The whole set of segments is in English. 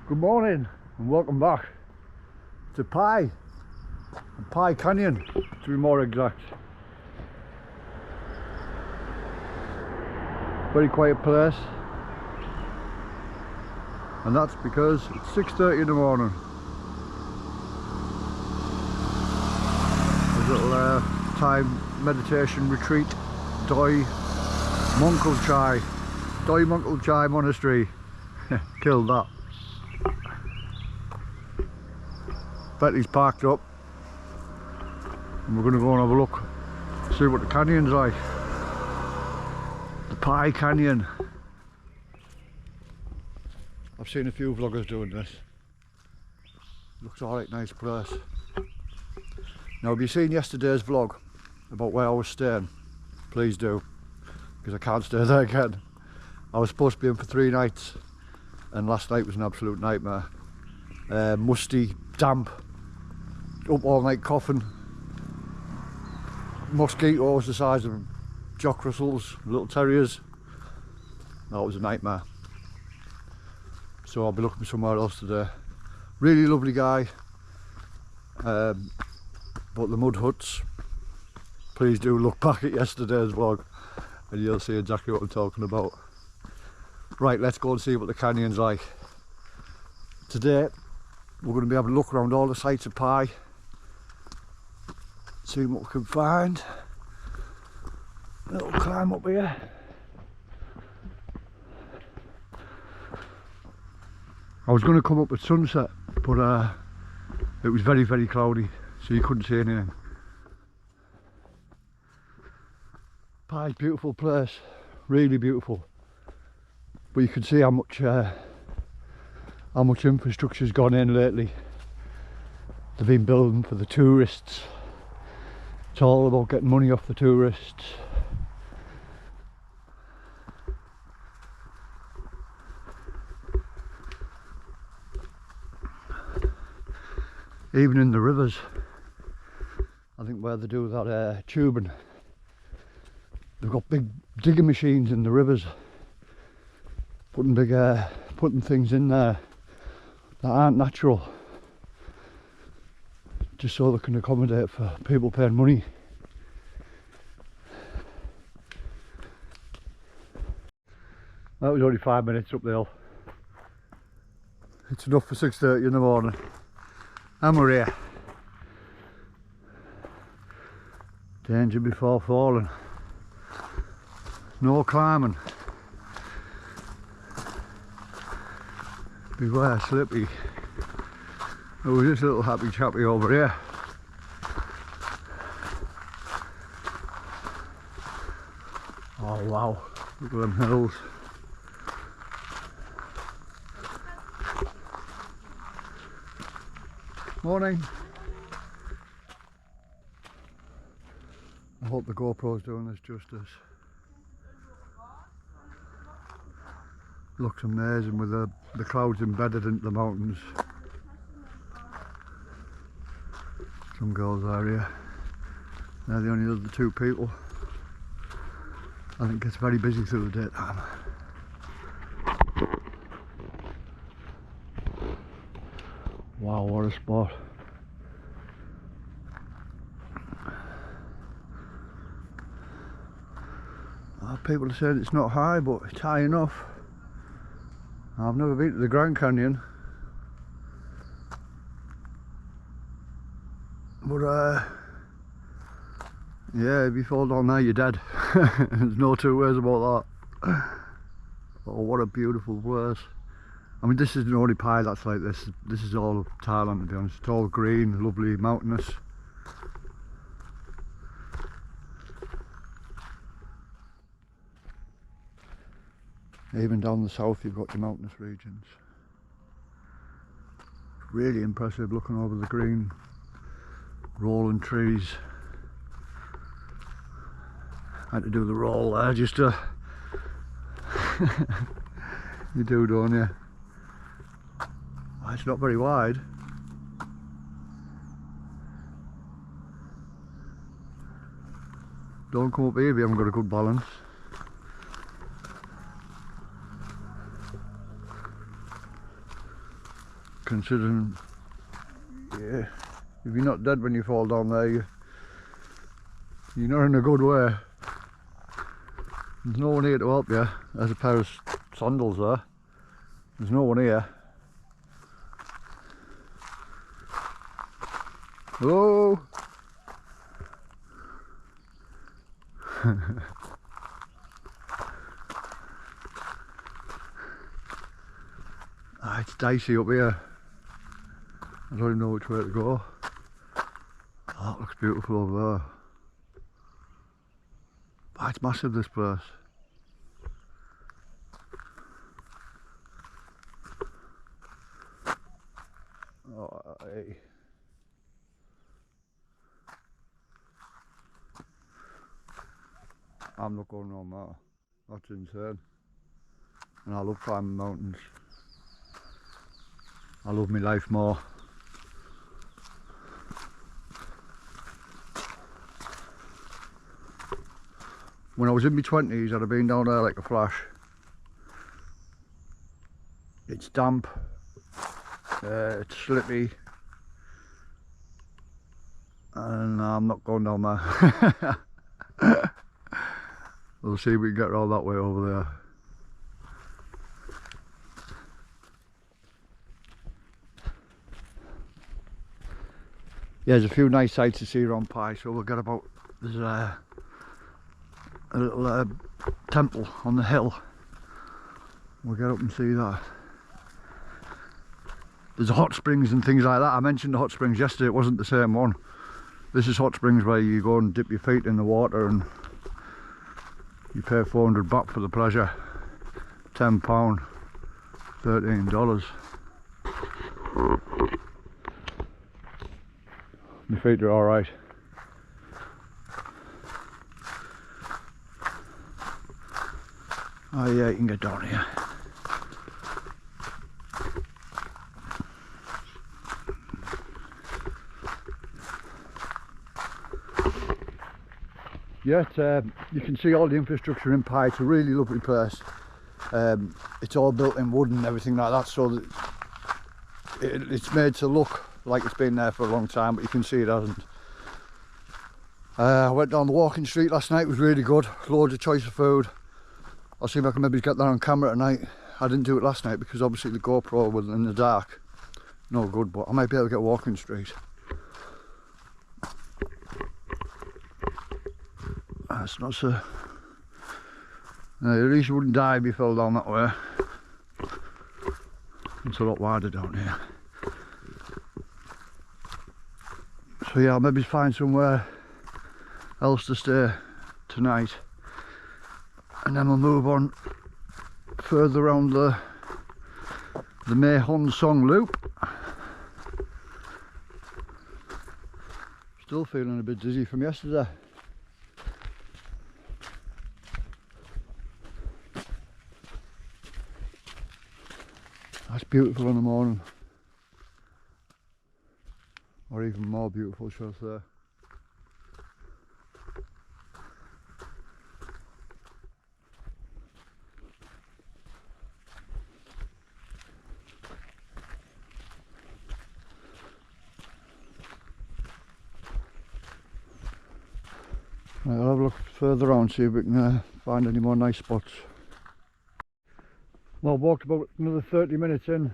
Good morning and welcome back to Pai Canyon, to be more exact. Very quiet place, and that's because it's 6:30 in the morning. A little time meditation retreat, Doi Munkul Chai Monastery. Killed that. Betty's parked up and we're going to go and have a look, see what the canyon's like. The Pai Canyon. I've seen a few vloggers doing this. Looks alright, nice place. Now have you seen yesterday's vlog about where I was staying? Please do, because I can't stay there again. I was supposed to be in for 3 nights and last night was an absolute nightmare. Musty, damp, up all night coughing, mosquitoes the size of Jock Russells, little terriers. That was a nightmare. So I'll be looking for somewhere else today. Really lovely guy, but the mud huts, please do look back at yesterday's vlog and you'll see exactly what I'm talking about. Right, let's go and see what the canyon's like. Today we're going to be having a look around all the sites of Pai, see what we can find. A little climb up here. I was going to come up at sunset, but it was very, very cloudy, so you couldn't see anything. Pai's a beautiful place, really beautiful, but you can see how much infrastructure's gone in lately. They've been building for the tourists. It's all about getting money off the tourists. Even in the rivers, I think where they do that tubing, they've got big digging machines in the rivers, putting things in there that aren't natural, just so they can accommodate for people paying money. That was only 5 minutes up the hill. It's enough for 6:30 in the morning. And we're here. Danger before falling. No climbing. Beware slippy. Oh, this little happy chappy over here. Oh wow, look at them hills. Morning. I hope the GoPro's doing this justice. Looks amazing with the clouds embedded into the mountains. Some girls are here. They're the only other 2 people. I think it gets very busy through the daytime. Wow, what a spot. People are saying it's not high, but it's high enough. I've never been to the Grand Canyon, but yeah, if you fall down there you're dead. There's no 2 ways about that. Oh, what a beautiful place. I mean, this isn't only Pai that's like this. This is all of Thailand, to be honest. It's all green, lovely, mountainous. Even down the south you've got your mountainous regions. Really impressive looking over the green rolling trees. I had to do the roll there just to you do, don't you? Oh, it's not very wide. Don't come up here if you haven't got a good balance. considering, yeah, if you're not dead when you fall down there, you're not in a good way. There's no one here to help you. There's a pair of sandals there. There's no one here. Hello? It's dicey up here. I don't even know which way to go. Oh, that looks beautiful over there. Oh, it's massive, this place. Oh, hey. I'm not going on that. That's insane. And I love climbing mountains. I love my life more. When I was in my 20s, I'd have been down there like a flash. It's damp, it's slippy, and I'm not going down there. We'll see if we can get all that way over there. Yeah, there's a few nice sights to see around Pi, so we'll get about, there's a little temple on the hill. We'll get up and see that. There's hot springs and things like that. I mentioned the hot springs yesterday, it wasn't the same one. This is hot springs where you go and dip your feet in the water and you pay 400 baht for the pleasure. £10, $13. My feet are alright. Oh yeah, you can get down here. Yeah, you can see all the infrastructure in Pi. It's a really lovely place. It's all built in wood and everything like that, so that it's made to look like it's been there for a long time, but you can see it hasn't. I went down the walking street last night, it was really good. Loads of choice of food. I'll see if I can maybe get that on camera tonight. I didn't do it last night because obviously the GoPro was in the dark. No good, but I might be able to get a walking street. That's not so... at least you wouldn't die if you fell down that way. It's a lot wider down here. So yeah, I'll maybe find somewhere else to stay tonight. And then we'll move on further around the Mae Hon Song Loop. Still feeling a bit dizzy from yesterday. That's beautiful in the morning. Or even more beautiful, shall I say. Right, I'll have a look further on, see if we can find any more nice spots. Well, I've walked about another 30 minutes in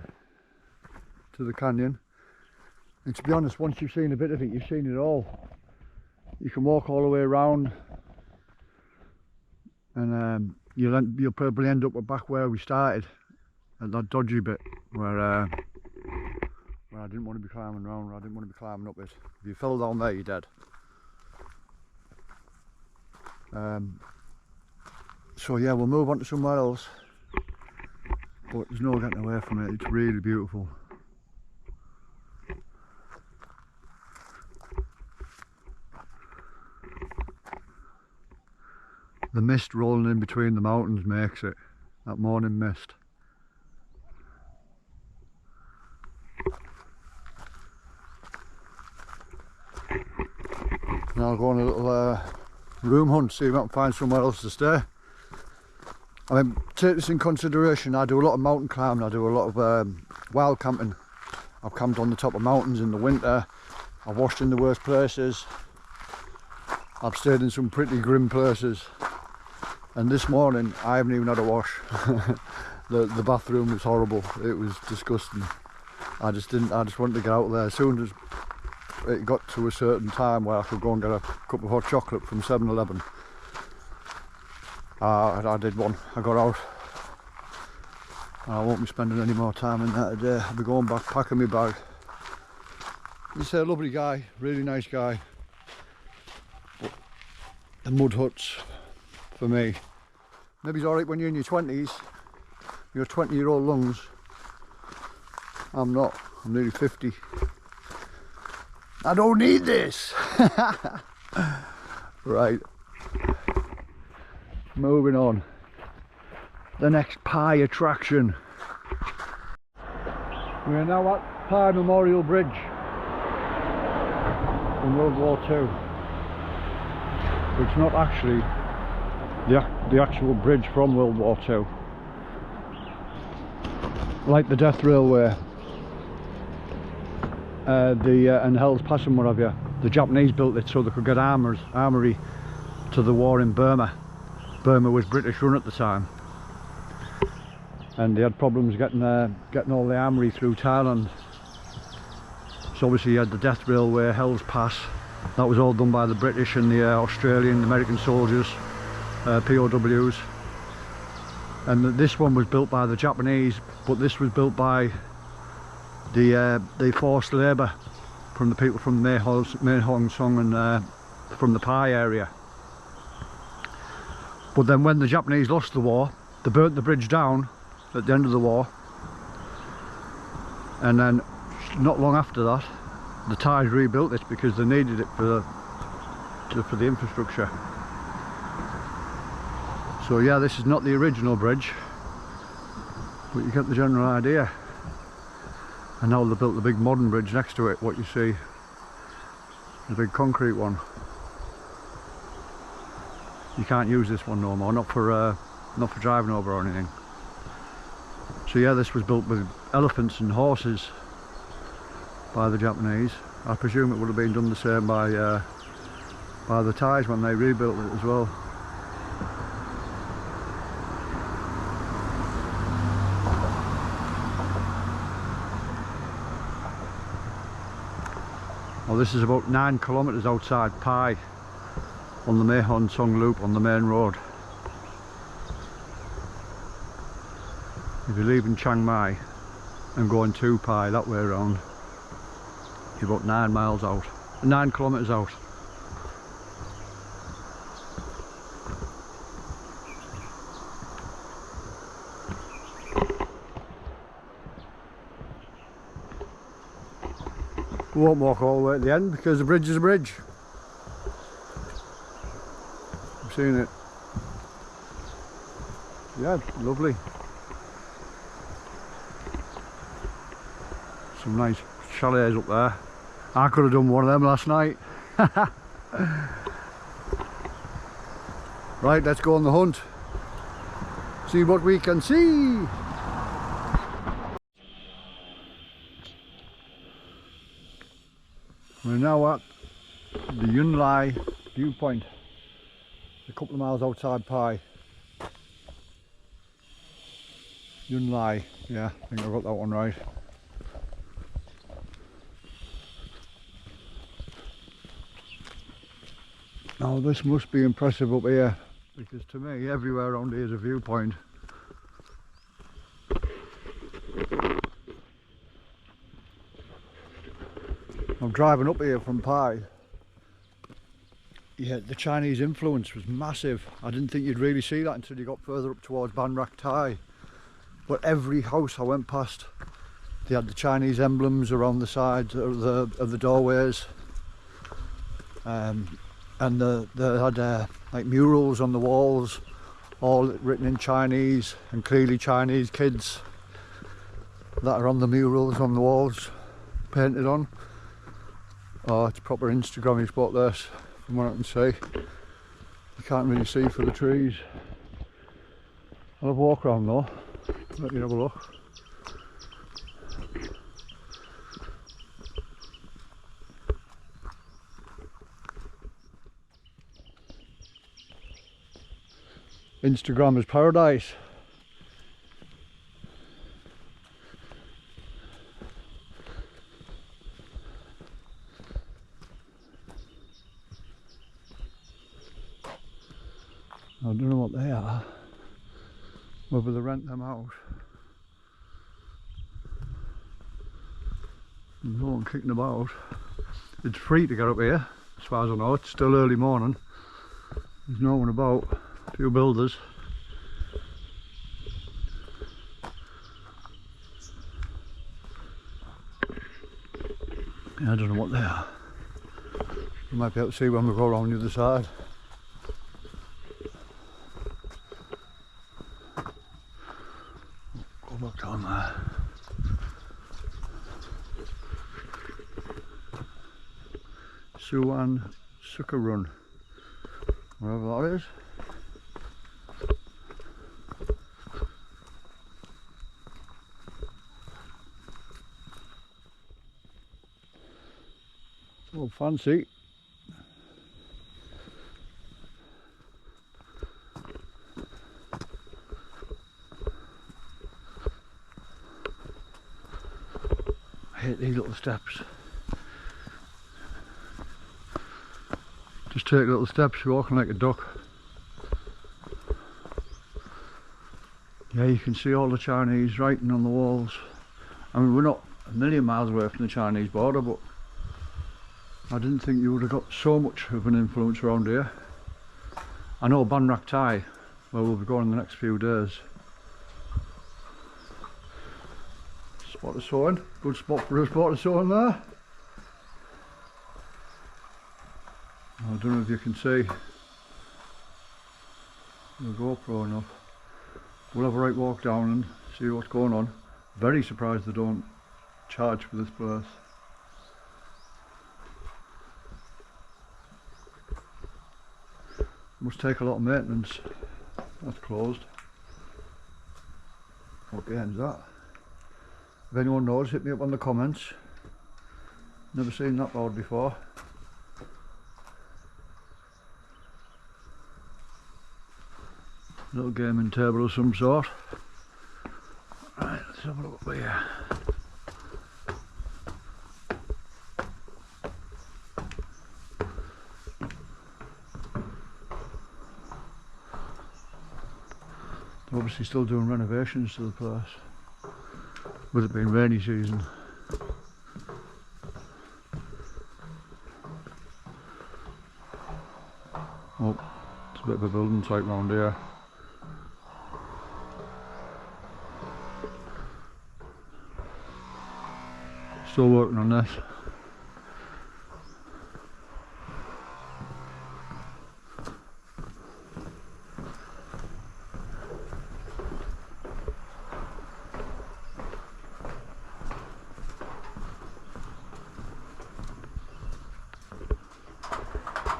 to the canyon, and to be honest, once you've seen a bit of it, you've seen it all. You can walk all the way around, and you'll probably end up back where we started, at that dodgy bit where I didn't want to be climbing around, I didn't want to be climbing up it. If you fell down there, you're dead. So yeah, we'll move on to somewhere else, but there's no getting away from it. It's really beautiful. The mist rolling in between the mountains makes it, that morning mist. Now I'll go on a little room hunt, see if I can find somewhere else to stay. I mean, take this in consideration, I do a lot of mountain climbing, I do a lot of wild camping, I've camped on the top of mountains in the winter. I've washed in the worst places. I've stayed in some pretty grim places. And this morning I haven't even had a wash. The bathroom was horrible. It was disgusting. I just wanted to get out there. As soon as it got to a certain time where I could go and get a cup of hot chocolate from 7-Eleven, I did one. I got out. I won't be spending any more time in that today. I'll be going back, packing my bag. He's a lovely guy, really nice guy. But the mud huts, for me, maybe it's alright when you're in your 20s, you're 20-year-old lungs. I'm not, I'm nearly 50. I don't need this! Right, moving on. The next pie attraction. We are now at Pie Memorial Bridge from World War II. It's not actually the actual bridge from World War II. Like the Death Railway, and Hell's Pass and what have you. The Japanese built it so they could get armoury to the war in Burma. Burma was British run at the time, and they had problems getting all the armoury through Thailand. So obviously you had the Death Railway, Hell's Pass. That was all done by the British and the Australian, American soldiers, POWs. And this one was built by the Japanese, but this was built by the forced labour from the people from Mae Hong Son and from the Pai area. But then when the Japanese lost the war, they burnt the bridge down at the end of the war, and then not long after that the Thais rebuilt it because they needed it for the infrastructure. So yeah, this is not the original bridge, but you get the general idea. And now they built the big modern bridge next to it, what you see, the big concrete one. You can't use this one no more, not for driving over or anything. So yeah, this was built with elephants and horses by the Japanese. I presume it would have been done the same by the Thais when they rebuilt it as well. Well, this is about 9 kilometres outside Pai on the Mae Hong Son loop on the main road. If you're leaving Chiang Mai and going to Pai that way around, you're about 9 miles out, 9 kilometres out. We won't walk all the way at the end because the bridge is a bridge. I've seen it. Yeah, lovely. Some nice chalets up there. I could have done one of them last night. Right, let's go on the hunt. See what we can see. We're now at the Lai Viewpoint, a couple of miles outside Pai. Lai, yeah, I think I got that one right. Now this must be impressive up here, because to me everywhere around here is a viewpoint. I'm driving up here from Pai. Yeah, the Chinese influence was massive. I didn't think you'd really see that until you got further up towards Ban Rak Thai. But every house I went past, they had the Chinese emblems around the sides of the doorways, and they had like murals on the walls, all written in Chinese, and clearly Chinese kids that are on the murals on the walls, painted on. Oh, it's proper Instagrammy spot this, from what I can see. You can't really see for the trees. I'll have a walk around though, let you have a look. Instagrammer's paradise. I don't know what they are, whether they rent them out. There's no one kicking about. It's free to get up here, as far as I know. It's still early morning. There's no one about. A few builders. Yeah, I don't know what they are. We might be able to see when we go around the other side. Go back down there. Suwan Sucker Run, wherever that is. Oh, fancy. I hate these little steps. Just take little steps, walking like a duck. Yeah, you can see all the Chinese writing on the walls. I mean, we're not a million miles away from the Chinese border, but I didn't think you would have got so much of an influence around here. I know Ban Rak Thai, where we'll be going in the next few days. Spot of sewing, good spot for a spot of sewing there. I don't know if you can see the GoPro enough. We'll have a right walk down and see what's going on. Very surprised they don't charge for this place. Must take a lot of maintenance. That's closed. What game's that? If anyone knows, hit me up on the comments. Never seen that board before. Little gaming table of some sort. Right, let's have a look up here. They're obviously still doing renovations to the place, with it being rainy season. Oh, it's a bit of a building site round here. Still working on this.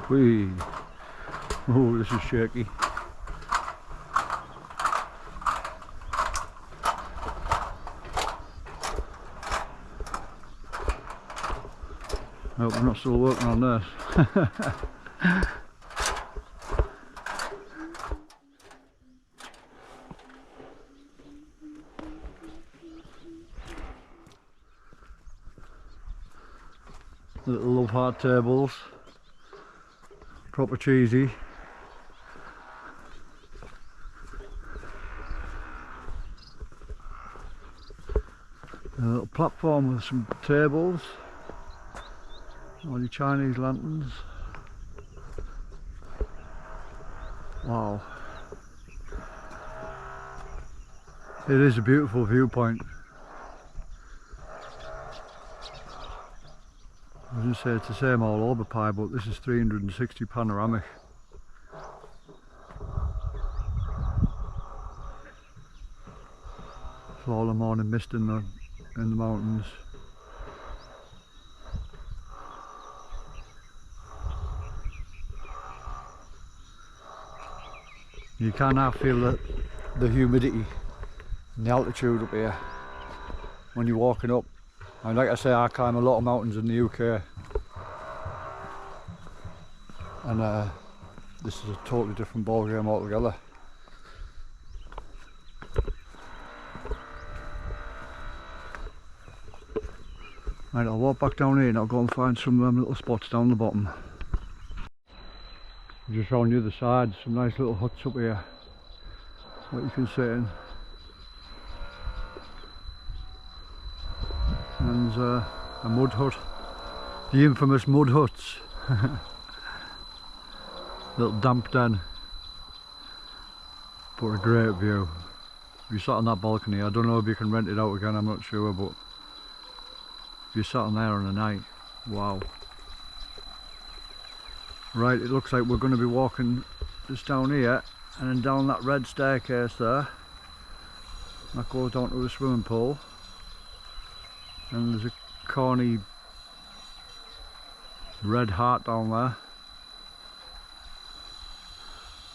Whee! Oh, this is shaky. Hope we're not still working on this. Little love heart tables, proper cheesy. A little platform with some tables. All your Chinese lanterns. Wow. It is a beautiful viewpoint. I was going to say it's the same all over Pai, but this is 360 panoramic. It's all the morning mist in the mountains. You can now feel the humidity and the altitude up here when you're walking up. And like I say, I climb a lot of mountains in the UK, and this is a totally different ball game altogether. Right, I'll walk back down here and I'll go and find some little spots down the bottom. Just round the other side, some nice little huts up here that you can sit in. And there's a mud hut, the infamous mud huts. Little damp den, but a great view. If you sat on that balcony, I don't know if you can rent it out again, I'm not sure, but if you sat on there on a night, wow. Right, it looks like we're going to be walking just down here and then down that red staircase there. That goes down to the swimming pool. And there's a corny red heart down there.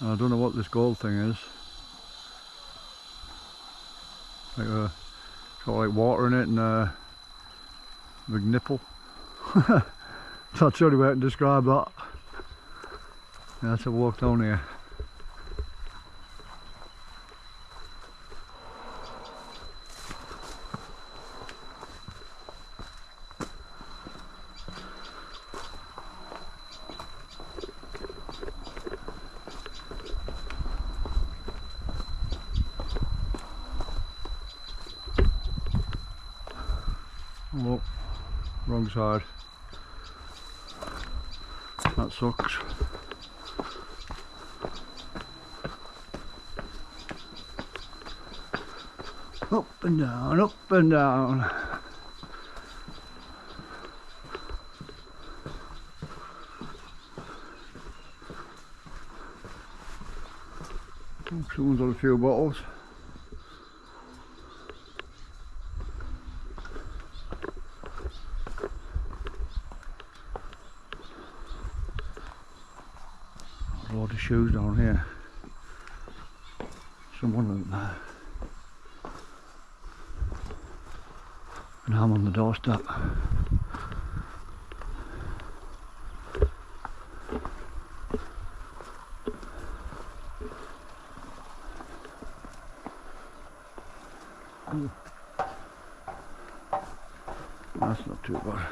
And I don't know what this gold thing is. Like it's got like water in it and a big nipple. That's the only way I can describe that. Yeah, let's have a walk down here. Oh, wrong side. That sucks. Up and down, up and down. Someone's got a few bottles. A lot of shoes down here. Someone went there. And I'm on the doorstep. That's not too bad.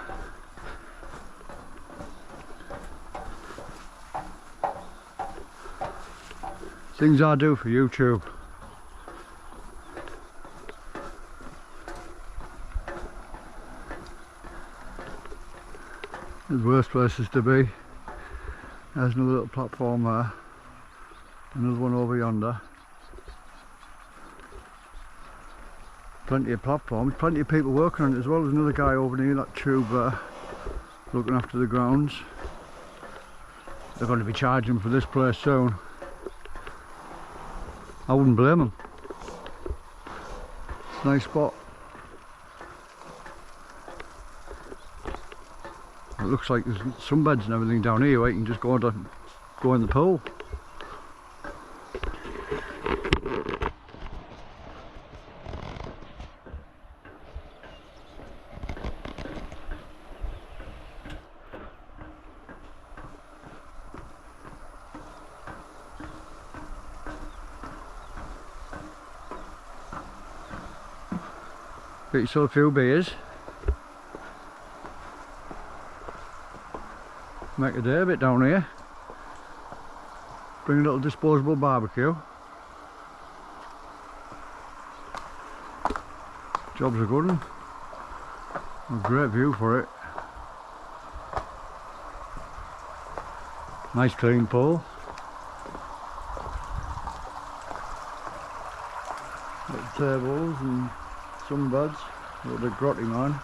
Things I do for YouTube. There's worse places to be. There's another little platform there. Another one over yonder. Plenty of platforms, plenty of people working on it as well. There's another guy over near that tube there, looking after the grounds. They're going to be charging for this place soon. I wouldn't blame them. Nice spot. It looks like there's sunbeds and everything down here where you can just go in the pool. Get yourself a few beers. Make a day of it down here. Bring a little disposable barbecue. Job's a good one. A great view for it. Nice clean pool. Little tables and sunbeds. A little bit grotty man.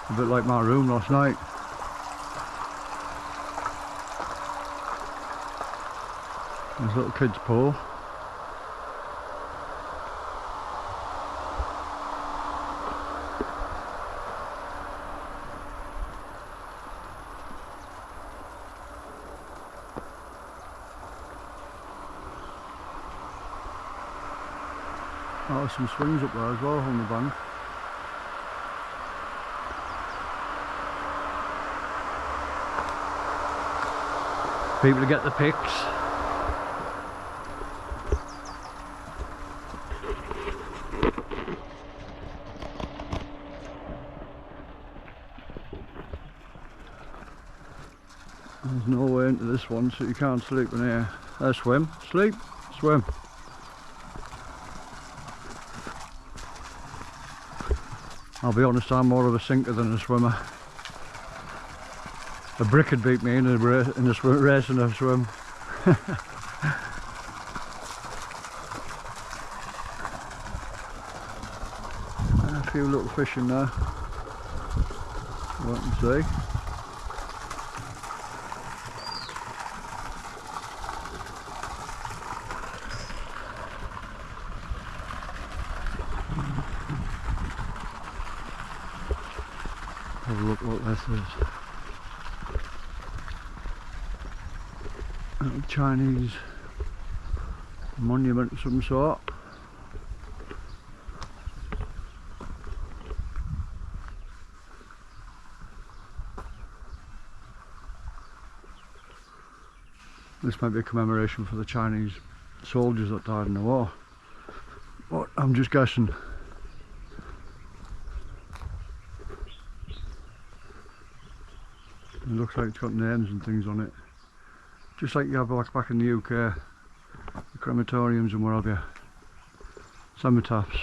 A bit like my room last night. There's a little kids pool. Oh, there's some swings up there as well on the bank. People to get the pics. There's no way into this one, so you can't sleep in here. Swim, sleep, swim. I'll be honest, I'm more of a sinker than a swimmer. A brick would beat me in a race and a swim. A few little fish in there. You can see. Have a look what this is. A Chinese monument of some sort. This might be a commemoration for the Chinese soldiers that died in the war. But I'm just guessing. It looks like it's got names and things on it. Just like you have back in the UK, the crematoriums and what have you. Cenotaphs.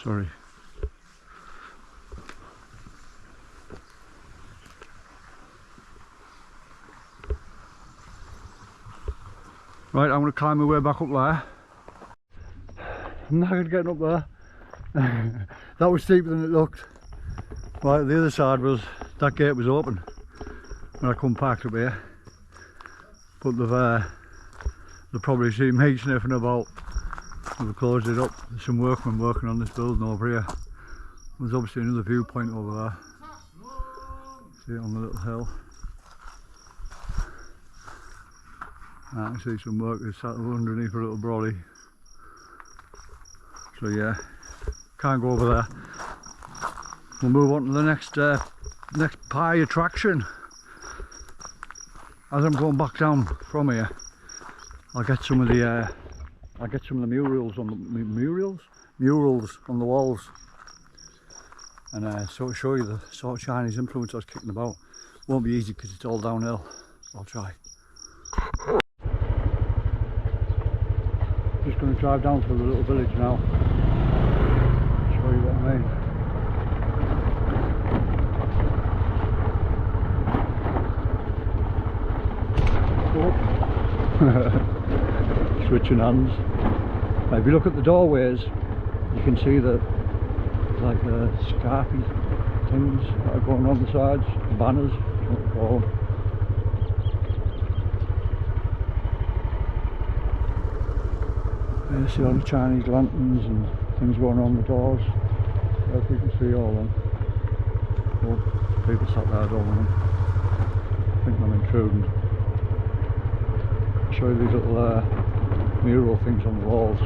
Sorry. Right, I'm going to climb my way back up there. I'm not going to get up there. That was steeper than it looked. Right, the other side was, that gate was open when I come parked up here. But they've probably seen me sniffing about. They've closed it up. There's some workmen working on this building over here. There's obviously another viewpoint over there. See it on the little hill. I can see some workers sat underneath a little brolly. So yeah, can't go over there. We'll move on to the next pie attraction. As I'm going back down from here, I'll get some of the murals on the walls, and sort of show you the sort of Chinese influence I was kicking about. Won't be easy because it's all downhill. I'll try. Just going to drive down through the little village now. Show you what I mean. Switching hands. If you look at the doorways, you can see the like scarfy things that are going on the sides, banners, what they call them. You see all the Chinese lanterns and things going on the doors. I hope you can see all of them. Oh, people sat there, I don't want them. I think I'm intruding. Show you these little mural things on the walls.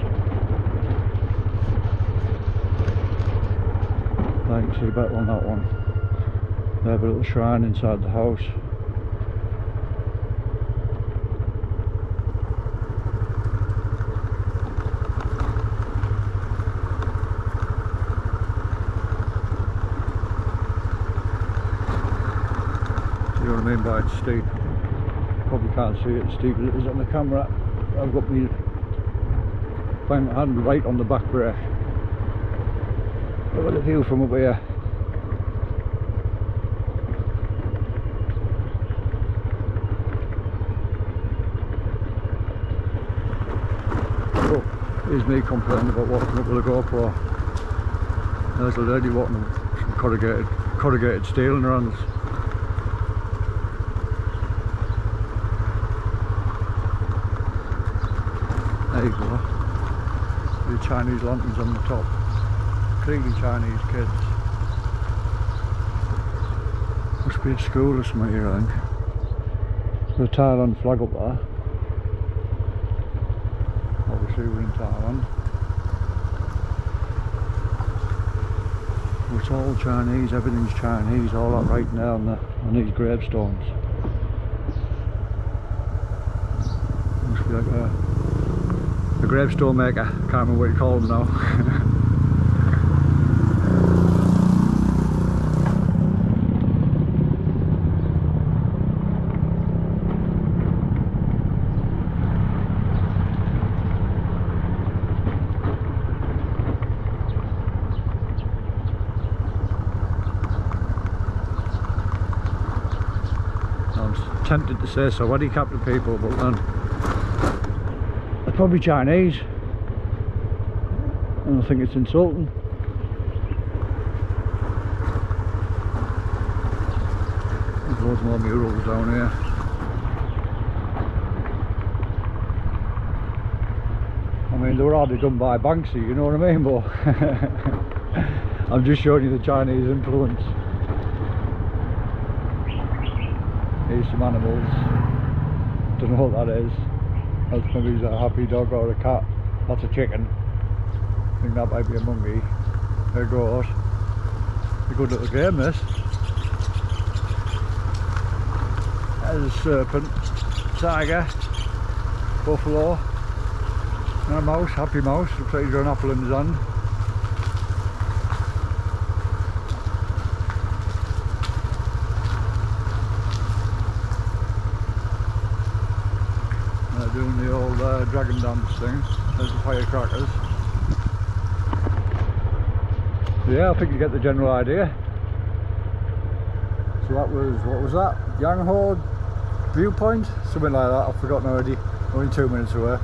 I can see better on that one. They have a little shrine inside the house. See what I mean by it's steep? Probably can't see it as steep as it is on the camera. I've got my hand right on the back brake. Look at the view from up here. Oh, here's me complaining about walking up with a GoPro. There's a lady walking with some corrugated steel in her hands. There you go. The Chinese lanterns on the top. Clearly Chinese kids. Must be a school or something here, I think. There's a Thailand flag up there. Obviously we're in Thailand. It's all Chinese, everything's Chinese, all that right now on these gravestones. Must be like a gravestone maker, can't remember what you call them now. tempted to say so handicapped people, but then they're probably Chinese, and I think it's insulting. There's loads more murals down here. I mean, they were hardly done by Banksy, you know what I mean, but I'm just showing you the Chinese influence. Here's some animals. Don't know what that is. That's maybe a happy dog or a cat. That's a chicken. I think that might be a monkey. There it goes. A good little game, this. There's a serpent, tiger, buffalo, and a mouse, happy mouse. Looks like he's got an apple in his hand. They're doing the old dragon dance thing. There's the firecrackers. Yeah, I think you get the general idea. So that was, what was that? Lai Viewpoint? Something like that, I've forgotten already. Only 2 minutes away.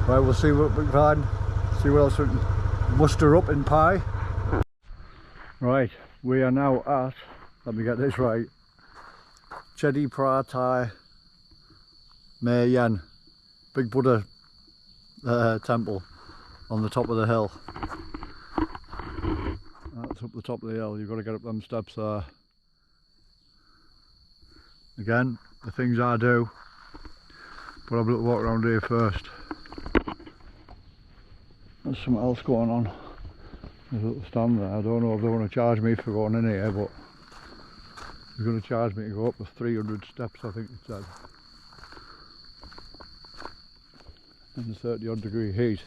Right, we'll see what we can find. See what else we can muster up in Pai. Right, we are now at, let me get this right, Chedi Phra Thai Mae Yen, big Buddha temple on the top of the hill. That's up the top of the hill, you've got to get up them steps there. Again, the things I do, but I'll have a little walk around here first. There's something else going on. There's a little stand there. I don't know if they want to charge me for going in here, but they're going to charge me to go up the 300 steps, I think it said. In the 30 odd degree heat,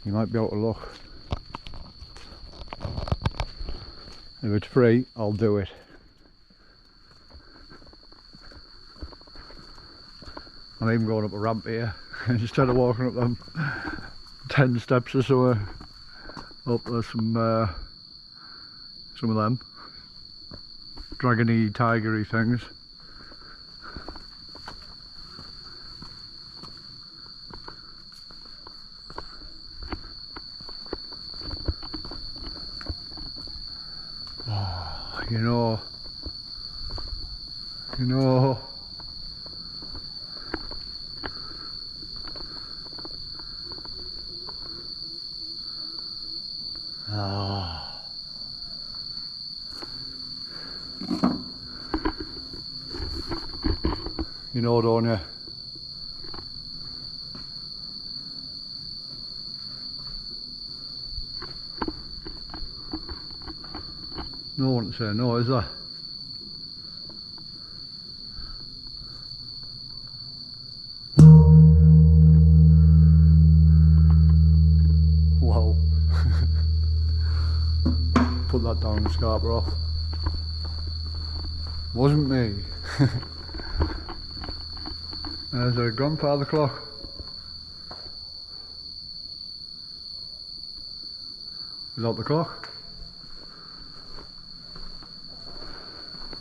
you might be able to look. If it's free, I'll do it. I'm even going up a ramp here instead of walking up them 10 steps or so. Up there's some of them dragony, tigery things. Oh, you know. You know, don't you? No one to say no, is there? Wow. Put that down in Scarborough. Wasn't me. There's a grandfather clock. Is that the clock?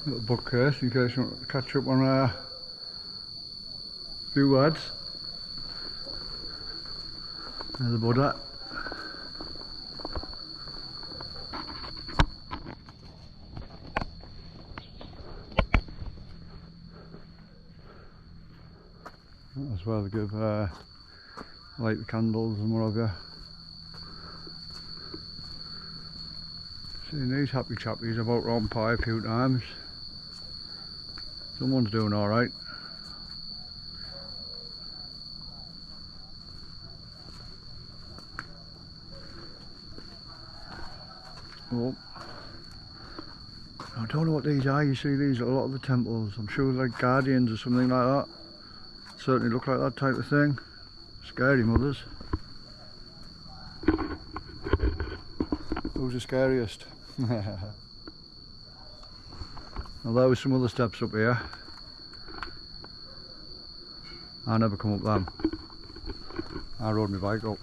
Little bookcase in case you want to catch up on a few words. There's the Buddha. That's where they give light the candles and whatever. Seen these happy chappies about round Pai a few times. Someone's doing alright. Oh. I don't know what these are. You see these at a lot of the temples. I'm sure like guardians or something like that. Certainly look like that type of thing. Scary mothers. Who's the scariest? Now there was some other steps up here. I never come up them. I rode my bike up.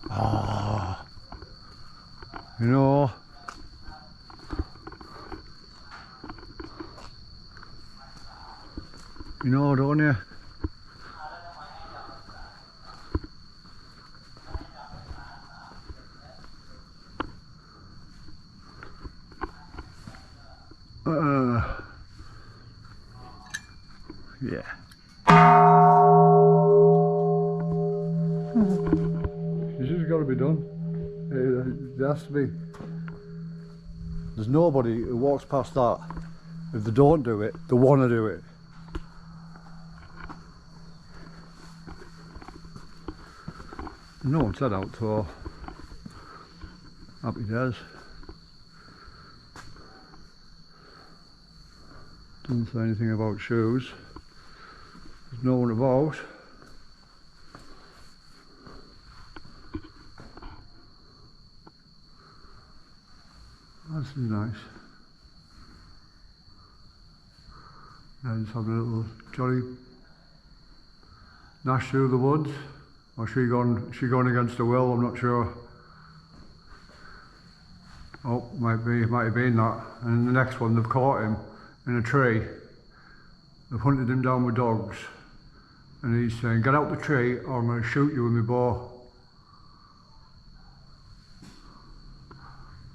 Ah, you know, You know, don't you? Yeah. This has got to be done. It has to be. There's nobody who walks past that. If they don't do it, they want to do it. No one said outdoor. Happy days. Doesn't say anything about shoes. There's no one about. That's nice. Yeah, just having a little jolly dash through the woods. Or she gone against her will, I'm not sure. Oh, might have been that. And the next one, they've caught him in a tree. They've hunted him down with dogs. And he's saying, get out the tree or I'm going to shoot you with my bow.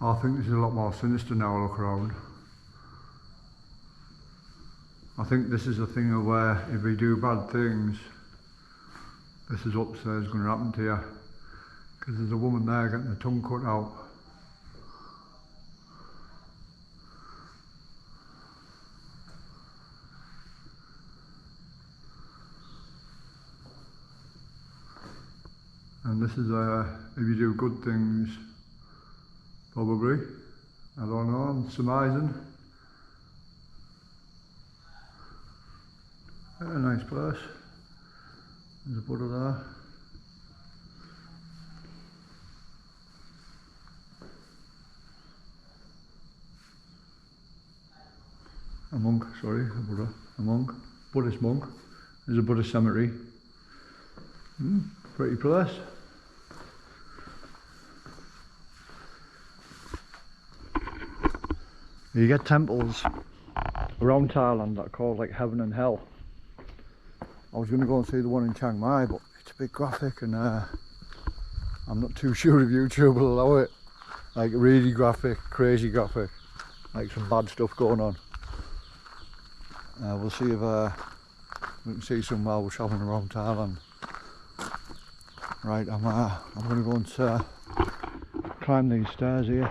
I think this is a lot more sinister now I look around. I think this is a thing of where if we do bad things, this is what is going to happen to you. Because there's a woman there getting her tongue cut out. And this is if you do good things, probably. I don't know, I'm surmising. A nice place. There's a Buddha there. A monk, sorry, a Buddha. A monk. Buddhist monk. There's a Buddhist cemetery. Pretty place. You get temples around Thailand that are called like heaven and hell. I was going to go and see the one in Chiang Mai, but it's a bit graphic and I'm not too sure if YouTube will allow it. Like really graphic, crazy graphic, like some bad stuff going on. We'll see if we can see some while we're shopping around Thailand. Right, I'm going to go and climb these stairs here.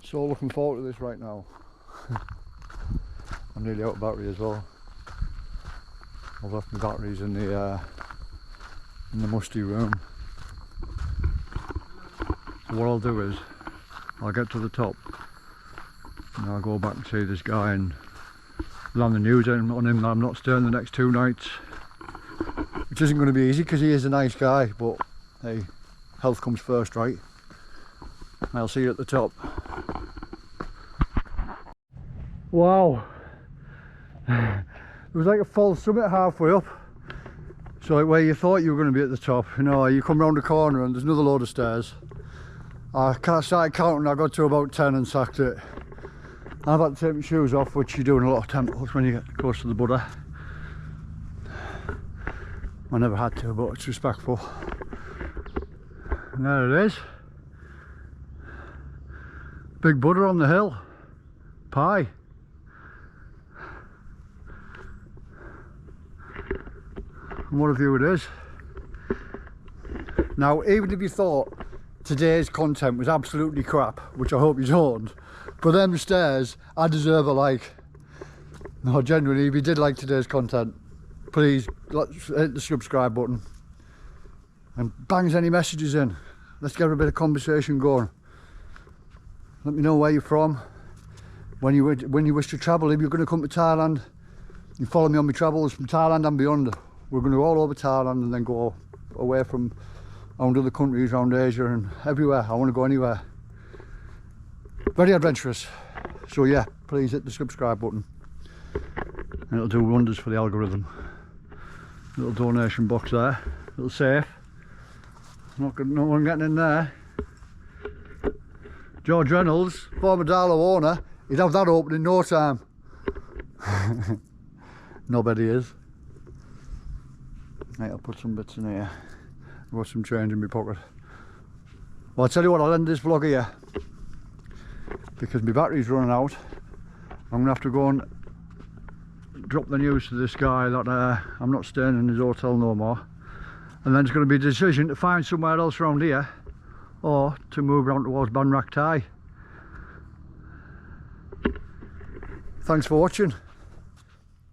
So looking forward to this right now. I'm nearly out of battery as well. I've left my batteries in the musty room. So what I'll do is I'll get to the top and I'll go back and see this guy and land the news on him that I'm not staying the next 2 nights, which isn't going to be easy because he is a nice guy, but hey, health comes first, right? I'll see you at the top. Wow, it was like a false summit halfway up. So like where you thought you were going to be at the top, you know, you come round the corner and there's another load of stairs. I started counting, I got to about 10 and sacked it. I've had to take my shoes off, which you do in a lot of temples when you get close to the Buddha. I never had to, but it's respectful. And there it is. Big Buddha on the hill. Pie. And what a view it is. Now, even if you thought today's content was absolutely crap, which I hope you don't, but them stairs, I deserve a like. No, genuinely, if you did like today's content, please hit the subscribe button and bangs any messages in. Let's get a bit of conversation going. Let me know where you're from, when you wish to travel. If you're going to come to Thailand, you follow me on my travels from Thailand and beyond. We're going to go all over Thailand and then go away from around other countries, around Asia and everywhere. I want to go anywhere. Very adventurous. So yeah, please hit the subscribe button and it'll do wonders for the algorithm. Little donation box there, little safe. No one getting in there. George Reynolds, former Darlow owner, he'd have that open in no time. Nobody is. Right, I'll put some bits in here. I've got some change in my pocket. Well, I'll tell you what, I'll end this vlog here because my battery's running out. I'm going to have to go and drop the news to this guy that I'm not staying in his hotel no more. And then it's going to be a decision to find somewhere else around here or to move around towards Banrak Thai. Thanks for watching.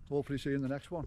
Hopefully see you in the next one.